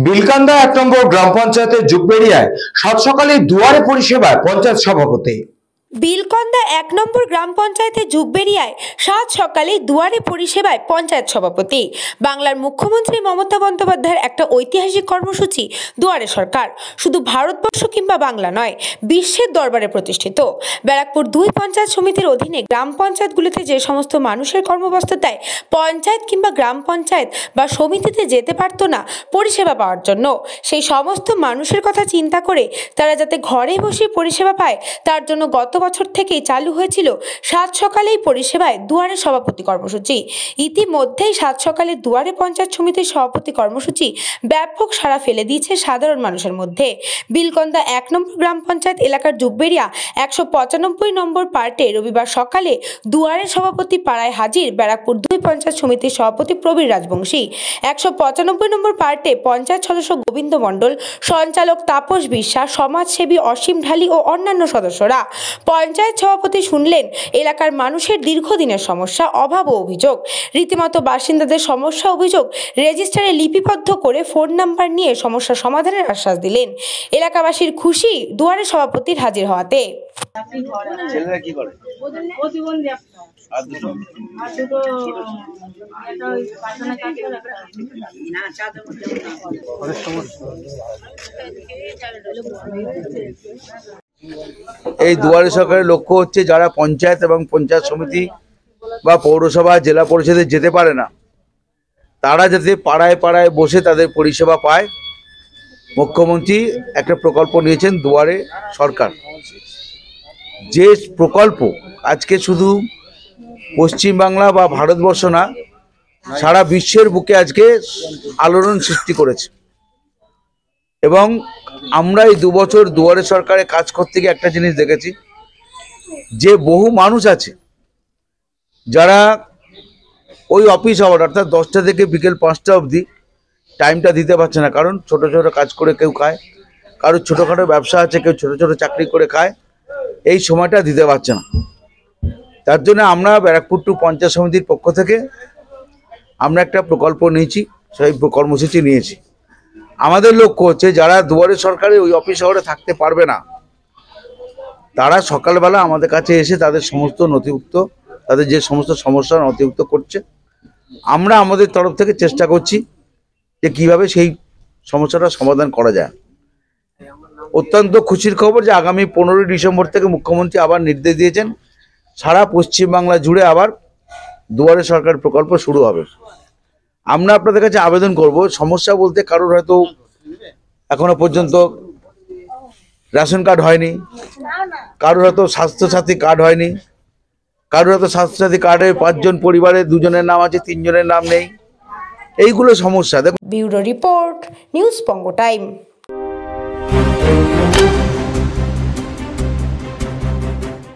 বিলকান্দা ১ নম্বর গ্রাম পঞ্চায়েতের যুগবেড়িয়ায় সাত সকালে দুয়ারে পরিষেবায় পঞ্চায়েত সভাপতি। বিলকান্দা ১ নম্বর গ্রাম পঞ্চায়েতের যুগবেড়িয়ায় সাত সকালে দুয়ারে পরিষেবায় পঞ্চায়েত সভাপতি। বাংলার মুখ্যমন্ত্রী মমতা বন্দ্যোপাধ্যায়ের একটা ঐতিহাসিক কর্মসূচি দুয়ারে সরকার শুধু ভারতবর্ষ কিংবা বাংলা নয়, বিশ্বের দরবারে প্রতিষ্ঠিত। ব্যারাকপুর ২ পঞ্চায়েত সমিতির অধীনে গ্রাম পঞ্চায়েতগুলিতে যে সমস্ত মানুষের কর্মব্যস্ততায় পঞ্চায়েত কিংবা গ্রাম পঞ্চায়েত বা সমিতিতে যেতে পারত না পরিষেবা পাওয়ার জন্য, সেই সমস্ত মানুষের কথা চিন্তা করে তারা যাতে ঘরে বসে পরিষেবা পায় তার জন্য গত বছর থেকেই চালু হয়েছিল সাত সকালেই পরিষেবায় দুয়ারে সভাপতি কর্মসূচি। ইতিমধ্যেই সাত সকালে দুয়ারে পঞ্চায়েত সমিতির সভাপতি কর্মসূচি ব্যাপক সাড়া ফেলে দিয়েছে সাধারণ মানুষের মধ্যে। বিলকান্দা ১ নম্বর গ্রাম পঞ্চায়েত এলাকার যুগবেড়িয়া ১৯৫ নম্বর পার্টে রবিবার সকালে দুয়ারে সভাপতি পাড়ায় হাজির ব্যারাকপুর ২ পঞ্চায়েত সমিতির সভাপতি প্রবীর রাজবংশী। ১৯৫ নম্বর পার্টে পঞ্চায়েত সদস্য গোবিন্দ মণ্ডল, সঞ্চালক তাপস বিশ্বাস, সমাজসেবী অসীম ঢালি ও অন্যান্য সদস্যরা। পঞ্চায়েত সভাপতি শুনলেন এলাকার মানুষের দীর্ঘদিনের সমস্যা, অভাব ও অভিযোগ। রীতিমতো বাসিন্দাদের সমস্যা অভিযোগ রেজিস্টারে লিপিবদ্ধ করে ফোন নাম্বার নিয়ে সমস্যা সমাধানের আশ্বাস দিলেন। এলাকাবাসীর খুশি দুয়ারে সভাপতির হাজির হওয়াতে। ছেলেরা কি করে? আর দুটো এই দুয়ারে সরকারের লক্ষ্য হচ্ছে যারা পঞ্চায়েত এবং পঞ্চায়েত সমিতি বা পৌরসভা জেলা পরিষদে যেতে পারে না তারা যাতে পাড়ায় পাড়ায় বসে তাদের পরিষেবা পায়। মুখ্যমন্ত্রী একটা প্রকল্প নিয়েছেন দুয়ারে সরকার, যে প্রকল্প আজকে শুধু পশ্চিমবাংলা বা ভারতবর্ষ না, সারা বিশ্বের বুকে আজকে আলোড়ন সৃষ্টি করেছে। এবং আমরা এই ২ বছর দুয়ারে সরকারে কাজ করতে গিয়ে একটা জিনিস দেখেছি, যে বহু মানুষ আছে যারা ওই অফিস আওয়ার অর্থাৎ ১০টা থেকে বিকেল ৫টা অবধি টাইমটা দিতে পারছে না, কারণ ছোট ছোট কাজ করে কেউ খায়, কারোর ছোটোখাটো ব্যবসা আছে, কেউ ছোট ছোট চাকরি করে খায়, এই সময়টা দিতে পারছে না। তার জন্য আমরা ব্যারাকপুর ২ পঞ্চায়েত সমিতির পক্ষ থেকে আমরা একটা প্রকল্প নিয়েছি, সেই কর্মসূচি নিয়েছি। আমাদের লক্ষ্য হচ্ছে যারা দুয়ারে সরকারে ওই অফিস আওয়ারে থাকতে পারবে না তারা সকালবেলা আমাদের কাছে এসে তাদের সমস্ত নথিভুক্ত, তাদের যে সমস্ত সমস্যা নথিভুক্ত করছে, আমরা আমাদের তরফ থেকে চেষ্টা করছি যে কিভাবে সেই সমস্যাটা সমাধান করা যায়। অত্যন্ত খুশির খবর যে আগামী ১৫ই ডিসেম্বর থেকে মুখ্যমন্ত্রী আবার নির্দেশ দিয়েছেন সারা পশ্চিমবাংলা জুড়ে আবার দুয়ারে সরকার প্রকল্প শুরু হবে। আমরা আপনাদের কাছে আবেদন করব, সমস্যা বলতে কারোর হয়তো এখনো পর্যন্ত রেশন কার্ড হয়নি, কারোর হয়তো স্বাস্থ্যসাথী কার্ড হয়নি, কারোর হয়তো স্বাস্থ্যসাথী কার্ডে ৫ জন পরিবারে ২ জনের নাম আছে, ৩ জনের নাম নেই, এইগুলো সমস্যা। ব্যুরো রিপোর্ট, নিউজ বঙ্গ টাইম।